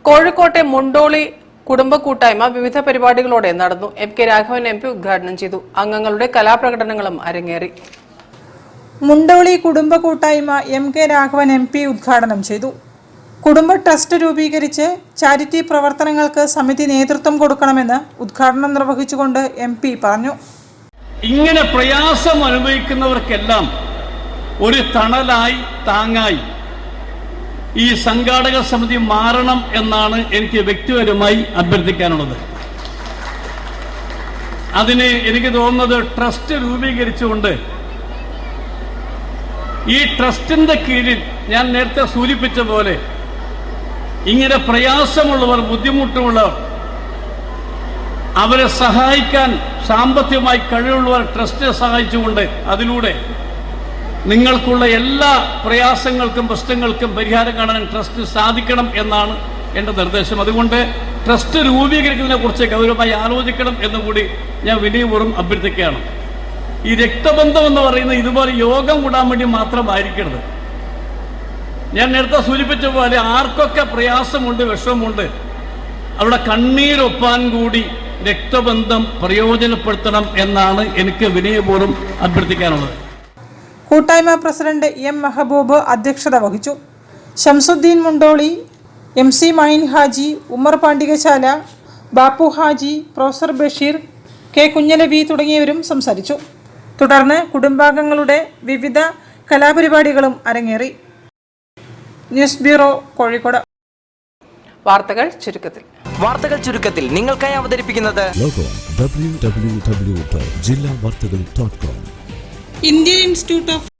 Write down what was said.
കോഴിക്കോട്ടെ മുണ്ടോളി കുടുംബ കൂട്ടായ്മ വിവിധ പരിപാടികളോടെ നടന്നു. എം.കെ. രാഘവൻ എം.പി. ഉദ്ഘാടനം ചെയ്തു. അംഗങ്ങളുടെ കലാപ്രകടനങ്ങളും അരങ്ങേറി. മുണ്ടോളി കുടുംബ കൂട്ടായ്മ എം.കെ. രാഘവൻ എം.പി. ഉദ്ഘാടനം ചെയ്തു. കുടുംബ ട്രസ്റ്റ് രൂപീകരിച്ച് ചാരിറ്റി പ്രവർത്തനങ്ങൾക്ക് സമിതി നേതൃത്വം കൊടുക്കണമെന്ന് ഉദ്ഘാടനം നിർവഹിച്ചുകൊണ്ട് എം.പി. പറഞ്ഞു. ഇങ്ങനെ പ്രയാസം അനുഭവിക്കുന്നവർക്കെല്ലാം ഒരു തണലായി താങ്ങായി ഈ സംഘാടക സമിതി മാറണം എന്നാണ് എനിക്ക് വ്യക്തിപരമായി അഭ്യർത്ഥിക്കാനുള്ളത്. അതിന് എനിക്ക് തോന്നുന്നത് ട്രസ്റ്റ് രൂപീകരിച്ചുകൊണ്ട് ഈ ട്രസ്റ്റിന്റെ കീഴിൽ ഞാൻ നേരത്തെ സൂചിപ്പിച്ച പോലെ ഇങ്ങനെ പ്രയാസമുള്ളവർ, ബുദ്ധിമുട്ടുള്ളവർ, അവരെ സഹായിക്കാൻ സാമ്പത്തികമായി കഴിവുള്ളവർ ട്രസ്റ്റിനെ സഹായിച്ചുകൊണ്ട് അതിലൂടെ നിങ്ങൾക്കുള്ള എല്ലാ പ്രയാസങ്ങൾക്കും പ്രശ്നങ്ങൾക്കും പരിഹാരം കാണാൻ ട്രസ്റ്റ് സാധിക്കണം എന്നാണ് എൻ്റെ നിർദ്ദേശം. അതുകൊണ്ട് ട്രസ്റ്റ് രൂപീകരിക്കുന്നതിനെ കുറിച്ച് ഗൗരവമായി ആലോചിക്കണം എന്നുകൂടി ഞാൻ വിനയപൂർവ്വം അഭ്യർത്ഥിക്കുകയാണ്. ഈ രക്തബന്ധം എന്ന് പറയുന്നത് ഇതുപോലെ യോഗം കൂടാൻ വേണ്ടി മാത്രമായിരിക്കരുത്. ഞാൻ നേരത്തെ സൂചിപ്പിച്ച പോലെ ആർക്കൊക്കെ പ്രയാസമുണ്ട്, വിഷമമുണ്ട്, അവിടെ കണ്ണീരൊപ്പാൻ കൂടി രക്തബന്ധം പ്രയോജനപ്പെടുത്തണം എന്നാണ് എനിക്ക് വിനയപൂർവ്വം അഭ്യർത്ഥിക്കാനുള്ളത്. കൂട്ടായ്മ പ്രസിഡന്റ് എം മെഹബൂബ് അധ്യക്ഷത വഹിച്ചു. Shamsuddin Mundoli, MC. Mayin Haji, Umar Pandikasala, Bappu Haji, professor Basheer, K. Kunhalavi തുടങ്ങിയവരും സംസാരിച്ചു. തുടർന്ന് കുടുംബാംഗങ്ങളുടെ വിവിധ കലാപരിപാടികളും അരങ്ങേറി. News bureau, Kozhikode. വാർത്തകൾ ചുരുക്കത്തിൽ നിങ്ങൾക്കായി അവതരിപ്പിക്കുന്നത് www.jillavartagal.com. Indian institute of